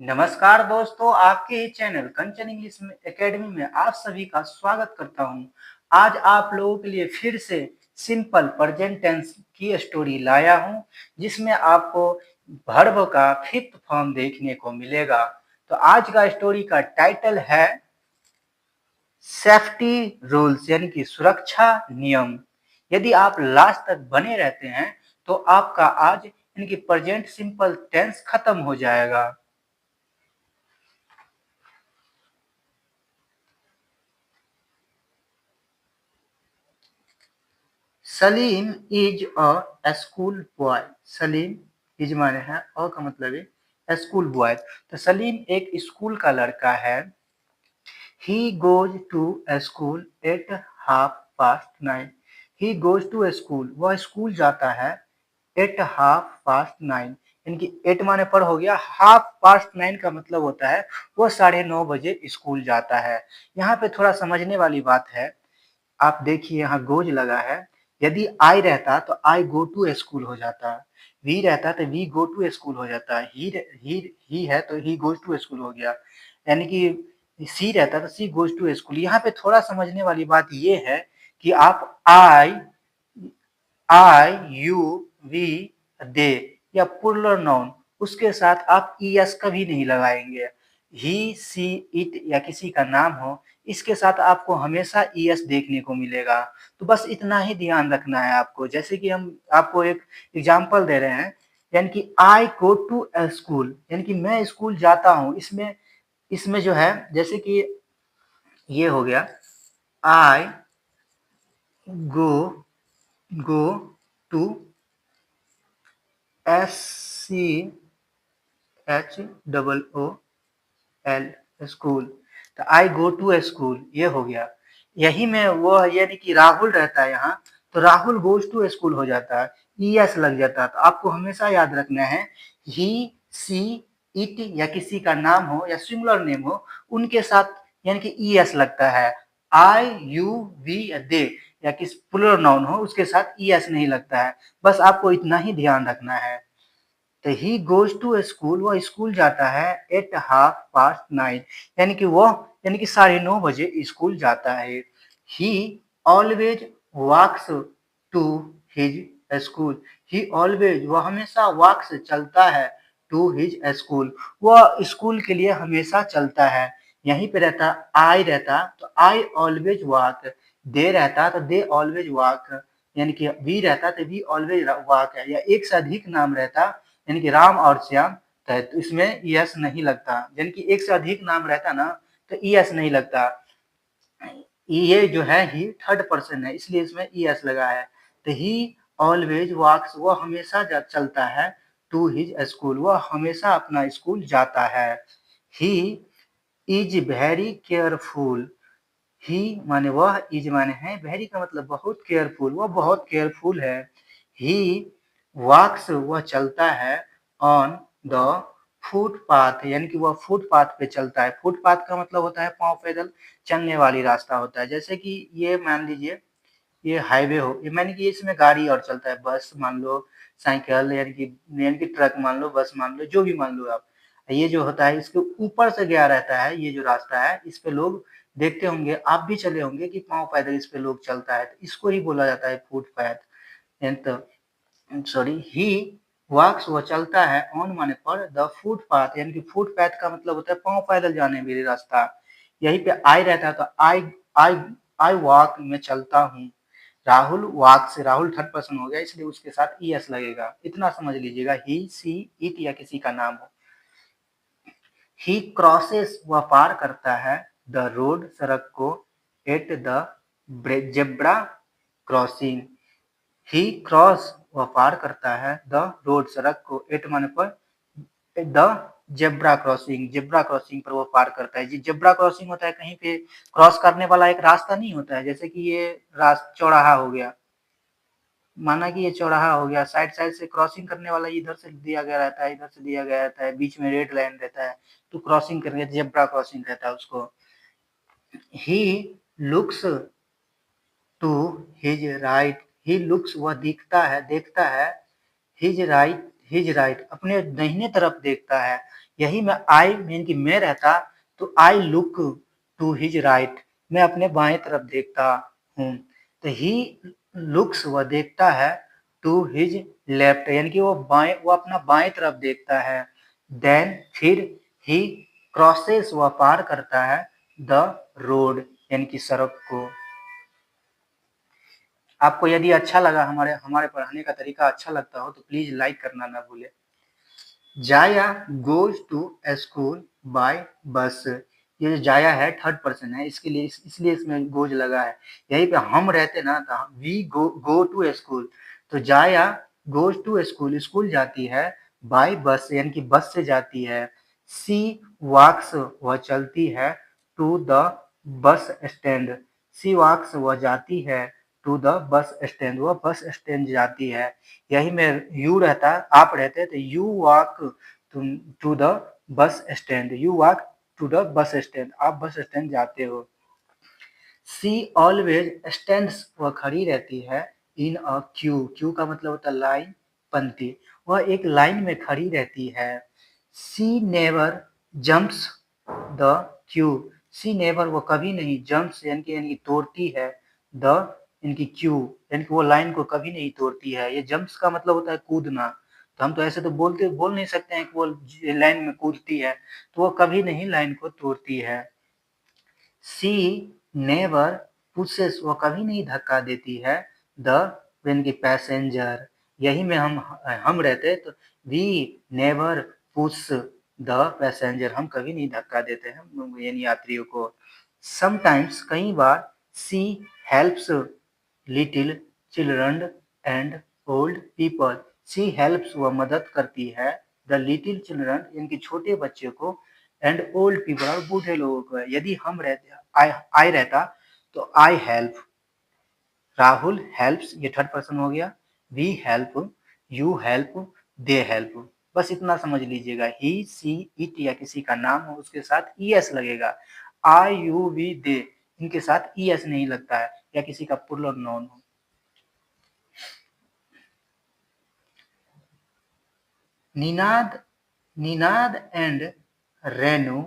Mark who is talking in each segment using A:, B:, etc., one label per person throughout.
A: नमस्कार दोस्तों, आपके ही चैनल कंचन इंग्लिश में एकेडमी में आप सभी का स्वागत करता हूं। आज आप लोगों के लिए फिर से सिंपल प्रेजेंट टेंस की स्टोरी लाया हूं, जिसमें आपको वर्ब का फिफ्थ फॉर्म देखने को मिलेगा। तो आज का स्टोरी का टाइटल है सेफ्टी रूल्स, यानी कि सुरक्षा नियम। यदि आप लास्ट तक बने रहते हैं तो आपका आज यानी कि प्रेजेंट सिंपल टेंस खत्म हो जाएगा। Salim is a school boy. Salim is माने है अ का मतलब है स्कूल बॉय। तो सलीम एक स्कूल का लड़का है। He goes to school at half past nine. He goes to school, वह स्कूल जाता है एट हाफ पास्ट नाइन। इनकी एट माने पर हो गया, हाफ पास्ट नाइन का मतलब होता है वह 9:30 बजे स्कूल जाता है। यहाँ पे थोड़ा समझने वाली बात है। आप देखिए यहाँ गोज लगा है। यदि आई रहता तो आई गो टू स्कूल हो जाता। वी रहता तो वी गो टू स्कूल हो जाता। ही है तो ही गोज टू स्कूल हो गया। यानी कि सी रहता तो सी गोज टू स्कूल। यहाँ पे थोड़ा समझने वाली बात ये है कि आप आई यू वी दे या प्लुरल नाउन उसके साथ आप ईएस कभी नहीं लगाएंगे। ही सी इट या किसी का नाम हो, इसके साथ आपको हमेशा ईएस देखने को मिलेगा। तो बस इतना ही ध्यान रखना है आपको। जैसे कि हम आपको एक एग्जांपल दे रहे हैं, यानी कि आई गो टू स्कूल, यानी कि मैं स्कूल जाता हूँ। इसमें इसमें जो है जैसे कि ये हो गया आई गो गो टू SCHOOL स्कूल। तो आई गो टू स्कूल ये हो गया। यही में वो यानी कि राहुल रहता है यहाँ, तो राहुल गोज टू स्कूल हो जाता है, ईएस लग जाता है। तो आपको हमेशा याद रखना है ही सी इट या किसी का नाम हो या सिंगुलर नेम हो, उनके साथ यानी कि ईएस लगता है। आई यू वी दे या किस प्लुरल नाउन हो उसके साथ ईएस नहीं लगता है। बस आपको इतना ही ध्यान रखना है। तो ही गोज टू स्कूल, वह स्कूल जाता है एट हाफ पास्ट नाइन, यानी कि वह यानी कि 9:30 बजे स्कूल जाता है। He always walks to his school. He always, वह हमेशा वॉक्स चलता है टू हिज स्कूल, वह स्कूल के लिए हमेशा चलता है। यहीं पे रहता आई रहता तो आई ऑलवेज वॉक। दे रहता तो दे ऑलवेज वॉक, यानी कि वी रहता तो वी ऑलवेज वॉक है। या एक से अधिक नाम रहता यानी कि राम और श्याम, तो इसमें ईएस नहीं लगता। यानी कि एक से अधिक नाम रहता ना तो ईएस नहीं लगता। ये जो है ही थर्ड पर्सन है, इसलिए इसमें ईएस लगा है। तो ही ऑलवेज वॉक्स, वह हमेशा चलता है टू हिज स्कूल, वह हमेशा अपना स्कूल जाता है। He is very careful. He माने वह, इज माने है, वेरी का मतलब बहुत, केयरफुल वह बहुत केयरफुल है। ही वॉक्स, वह चलता है ऑन द फुटपाथ, यानी कि वह फुटपाथ पे चलता है। फुटपाथ का मतलब होता है पांव पैदल चलने वाली रास्ता होता है। जैसे कि ये मान लीजिए ये हाईवे हो, ये मानी कि इसमें गाड़ी और चलता है, बस मान लो, साइकिल यानी कि ट्रक मान लो, बस मान लो, जो भी मान लो आप। ये जो होता है इसके ऊपर से गया रहता है, ये जो रास्ता है इस पे लोग देखते होंगे, आप भी चले होंगे कि पांव पैदल इस पे लोग चलता है, तो इसको ही बोला जाता है फुटपाथ। सॉरी, ही वॉक्स, वो चलता है, ऑन माने पर, द फुटपाथ, यानी कि फुटपाथ का मतलब होता है पांव पैदल जाने वाली रास्ता। यहीं पे आई रहता है तो आई आई वॉक, मैं चलता हूँ। राहुल वॉक से, राहुल थर्ड पर्सन हो गया इसलिए उसके साथ ईएस लगेगा। इतना समझ लीजिएगा, ही सी इट या किसी का नाम हो। ही क्रॉसेस, वह पार करता है, द रोड, सड़क को, at the zebra crossing. He cross, वह पार करता है, द रोड, सड़क को, एट माने पर, the zebra crossing, zebra crossing पर वो पार करता है। जी, जेब्रा क्रॉसिंग होता है कहीं पे क्रॉस करने वाला एक रास्ता नहीं होता है। जैसे कि ये चौराहा हो गया, माना कि ये चौराहा हो गया, साइड साइड से क्रॉसिंग करने वाला इधर से दिया गया रहता है, इधर से दिया गया रहता है, बीच में रेड लाइन रहता है, तो क्रॉसिंग करके जेब्रा क्रॉसिंग रहता है उसको। He looks to his right, he looks, वह दिखता है, देखता है, हिज राइट, हिज राइट, अपने दाहिने तरफ देखता है। यही में आई मीन कि मैं रहता तो I look to his right, मैं अपने बाएं तरफ देखता हूँ। तो ही लुक्स वह देखता है टू हिज लेफ्ट, यानी कि वो अपना बाएं तरफ देखता है। देन फिर ही क्रॉसेस, वह पार करता है द रोड, यानी कि सड़क को। आपको यदि अच्छा लगा, हमारे पढ़ाने का तरीका अच्छा लगता हो तो प्लीज लाइक करना ना भूले। जाया गोज टू स्कूल बाय बस, ये जो जाया है थर्ड पर्सन है, इसके लिए इसलिए इसमें गोज लगा है। यहीं पे हम रहते ना तो वी गो टू स्कूल, तो जाया गोज टू स्कूल, स्कूल जाती है, बाय बस यानी कि बस से जाती है। सी वॉक्स, वह चलती है, टू द बस स्टैंड, सी वॉक्स वह जाती है, टू द बस स्टैंड वह बस स्टैंड जाती है। यही में यू रहता, आप रहते तो you walk to the bus stand, you walk to the bus stand, आप बस स्टैंड जाते हो। सी ऑलवेज स्टैंड्स, वह खड़ी रहती है, इन अ क्यू, क्यू का मतलब होता है लाइन, पंक्ति, वह एक लाइन में खड़ी रहती है। She never jumps the queue, she never वो कभी नहीं, जंप्स यानी कि तोड़ती है, द इनकी क्यू यानी कि वो लाइन को कभी नहीं तोड़ती है। ये जंप्स का मतलब होता है कूदना, तो हम तो ऐसे तो बोल नहीं सकते हैं कि वो लाइन में कूदती है, तो वो कभी नहीं लाइन को तोड़ती है। सी नेवर पुशेस, वो कभी नहीं धक्का देती है, द यानी कि पैसेंजर, यही में हम रहते तो we never push the passenger, हम कभी नहीं धक्का देते हैं यानी यात्रियों को। समटाइम्स, कई बार, she helps little children and old people, she helps, वह मदद करती है, द लिटिल चिल्ड्रन इनके छोटे बच्चे को, एंड ओल्ड पीपल और बूढ़े लोगों को। यदि हम रहते आई रहता तो आई हेल्प, राहुल हेल्प्स, ये थर्ड पर्सन हो गया, we help, you help, they help, बस इतना समझ लीजिएगा। ही सी इट या किसी का नाम हो उसके साथ ई एस लगेगा, आई यू वी दे इनके साथ ई एस नहीं लगता है, या किसी का प्लूरल नाउन हो। निनाद एंड रेनू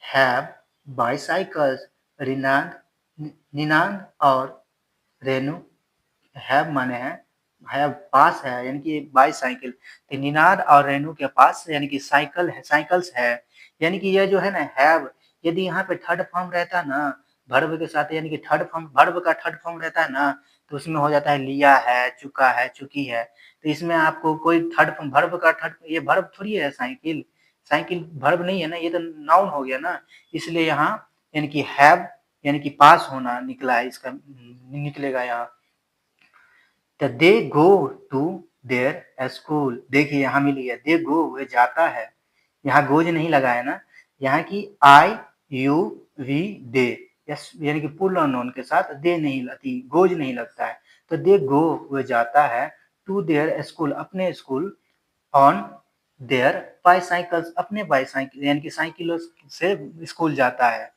A: हैव बाइसाइकल्स, निनाद और रेनू हैव माने है पास है, यानी कि बाईसाइकिल, तो निनाद और रेनू के पास यानी कि साइकिल है, साइकिल्स है, यानी कि ये जो है ना हैव, यदि यहाँ पे थर्ड फॉर्म रहता ना वर्ब के साथ, यानी कि थर्ड फॉर्म वर्ब का थर्ड फॉर्म रहता है ना, तो उसमें हो जाता है लिया है, चुका है, चुकी है। तो इसमें आपको कोई थर्ड फॉर्म वर्ब का थर्ड, ये वर्ब थोड़ी है साइकिल, साइकिल वर्ब नहीं है ना, ये तो नाउन हो गया ना, इसलिए यहाँ यानी कि हैव यानी कि पास होना निकला है, इसका निकलेगा यहाँ। तो दे गो टू देयर स्कूल, देखिए यहाँ मिल गया, दे गो वे जाता है, यहाँ गोज नहीं लगा है ना, यहाँ की आई यू वी दे, यानी कि प्लूरल नाउन के साथ दे नहीं लगती, गोज नहीं लगता है, तो दे गो वे जाता है, टू देयर स्कूल अपने स्कूल, ऑन देयर बाईसाइकिल्स अपने बाईसाइकिल यानी कि साइकिलों से स्कूल जाता है।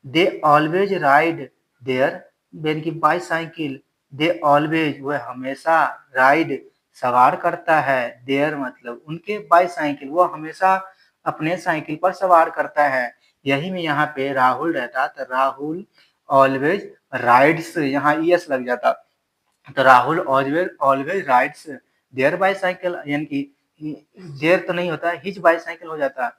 A: दे ऑलवेज राइड देयर यानी कि बाईसाइकिल, दे ऑलवेज वह हमेशा राइड सवार करता है, देयर मतलब उनके बाईसाइकिल, वह हमेशा अपने साइकिल पर सवार करता है। यही में यहाँ पे राहुल रहता तो राहुल ऑलवेज राइड्स, यहाँ यस लग जाता, तो Rahul always always rides their bicycle, यानी कि देयर तो नहीं होता, हिज बाईसाइकिल हो जाता।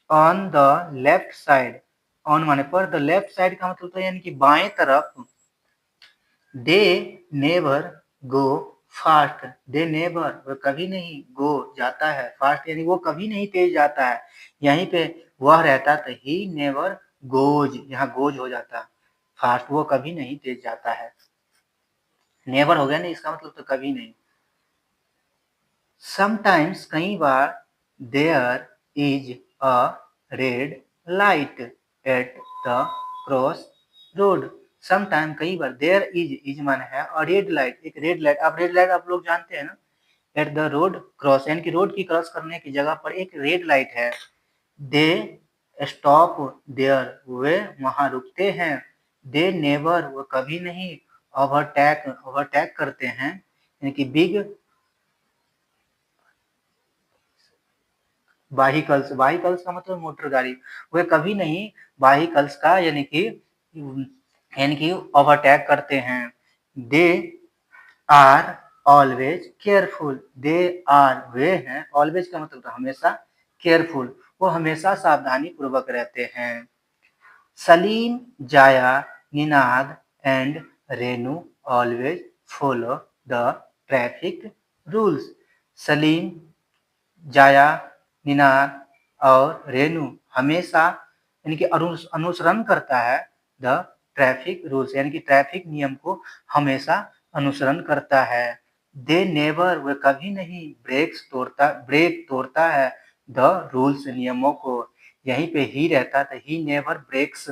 A: On the left side, on माने पर, द लेफ्ट साइड का मतलब तो यानी कि बाएं तरफ। They never go fast, they never वह कभी नहीं, गो जाता है, फास्ट यानी वो कभी नहीं तेज जाता है, यहीं पे वह रहता तो ही नेवर गोज, यहाँ गोज हो जाता, फास्ट वो कभी नहीं तेज जाता है, नेवर हो गया ना, इसका मतलब तो कभी नहीं। समटाइम्स कई बार, there is a red light at the cross road, sometime कई बार, देयर इज माने है और रेड लाइट, एक रेड लाइट, अब रेड लाइट आप लोग जानते हैं ना, एट द रोड क्रॉस यानी कि रोड की क्रॉस करने की जगह पर एक रेड लाइट है। दे स्टॉप देयर वे वहां रुकते हैं, दे नेवर वो कभी नहीं, ओवरटेक करते हैं, यानी कि बिग व्हीकल्स, व्हीकल्स का मतलब मोटर गाड़ी, वे कभी नहीं व्हीकल्स का यानी कि ओवरटेक करते हैं। They are always careful, they are वे हैं, ऑलवेज का मतलब हमेशा, केयरफुल वो हमेशा सावधानी पूर्वक रहते हैं। सलीम, जाया, Ninad and Renu always follow the traffic rules. Salim, जाया, निनाद और रेनू हमेशा यानी कि अनुसरण करता है द ट्रैफिक रूल्स, यानी कि ट्रैफिक नियम को हमेशा अनुसरण करता है। दे नेवर, वह कभी नहीं ब्रेक तोड़ता है द रूल्स, नियमों को। यहीं पे ही रहता तो ही नेवर ब्रेक्स,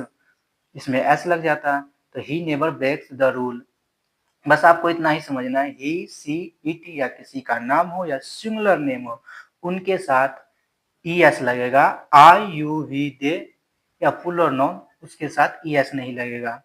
A: इसमें एस लग जाता तो he never breaks the rule. बस आपको इतना ही समझना है, ही, सी, इट या किसी का नाम हो या सिंगुलर नेम हो, उनके साथ ई एस लगेगा। आई, यू, वी, दे या प्लूरल नाउन, उसके साथ ई एस नहीं लगेगा।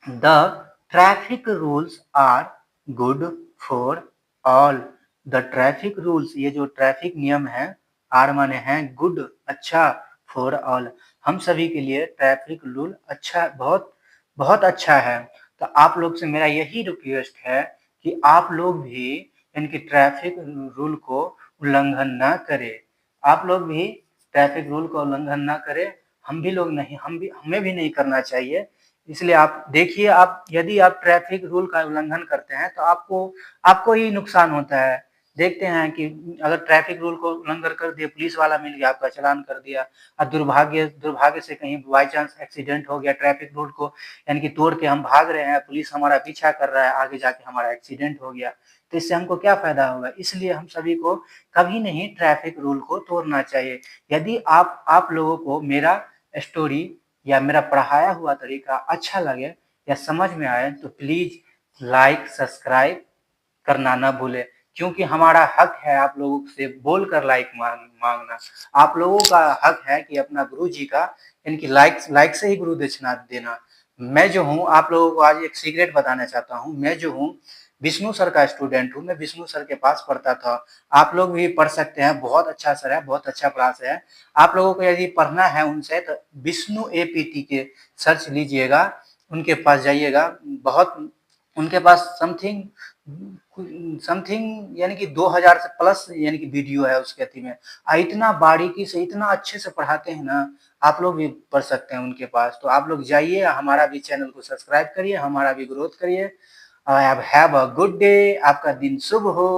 A: The traffic rules are good for all, the traffic rules, ये जो ट्रैफिक नियम है, आर माने हैं गुड, अच्छा, फॉर ऑल, हम सभी के लिए ट्रैफिक रूल अच्छा, बहुत बहुत अच्छा है। तो आप लोग से मेरा यही रिक्वेस्ट है कि आप लोग भी इनकी ट्रैफिक रूल को उल्लंघन ना करें, आप लोग भी ट्रैफिक रूल का उल्लंघन ना करें, हम भी लोग नहीं, हमें भी नहीं करना चाहिए। इसलिए आप देखिए, आप यदि आप ट्रैफिक रूल का उल्लंघन करते हैं तो आपको आपको ही नुकसान होता है। देखते हैं कि अगर ट्रैफिक रूल को उल्लंघन कर दिया, पुलिस वाला मिल गया, आपका चालान कर दिया, और दुर्भाग्य से कहीं बाई चांस एक्सीडेंट हो गया, ट्रैफिक रूल को यानी कि तोड़ के हम भाग रहे हैं, पुलिस हमारा पीछा कर रहा है, आगे जाके हमारा एक्सीडेंट हो गया, तो इससे हमको क्या फायदा होगा। इसलिए हम सभी को कभी नहीं ट्रैफिक रूल को तोड़ना चाहिए। यदि आप लोगों को मेरा स्टोरी या मेरा पढ़ाया हुआ तरीका अच्छा लगे या समझ में आए तो प्लीज लाइक सब्सक्राइब करना ना भूले, क्योंकि हमारा हक है आप लोगों से बोलकर लाइक मांगना। आप लोगों का हक है कि अपना गुरु जी का इनकी लाइक से ही गुरु दक्षिणा देना। मैं जो हूँ आप लोगों को आज एक सीक्रेट बताना चाहता हूँ, मैं जो हूँ विष्णु सर का स्टूडेंट हूँ, मैं विष्णु सर के पास पढ़ता था। आप लोग भी पढ़ सकते हैं, बहुत अच्छा सर है, बहुत अच्छा क्लास है। आप लोगों को यदि पढ़ना है उनसे तो विष्णु एपीटी के सर्च लीजिएगा, उनके पास जाइएगा। बहुत उनके पास समथिंग समथिंग यानी कि 2000 से प्लस यानी कि वीडियो है उसके अति में, इतना बारीकी से इतना अच्छे से पढ़ाते हैं ना, आप लोग भी पढ़ सकते हैं उनके पास। तो आप लोग जाइए, हमारा भी चैनल को सब्सक्राइब करिए, हमारा भी ग्रोथ करिए। हैव अ गुड डे, आपका दिन शुभ हो।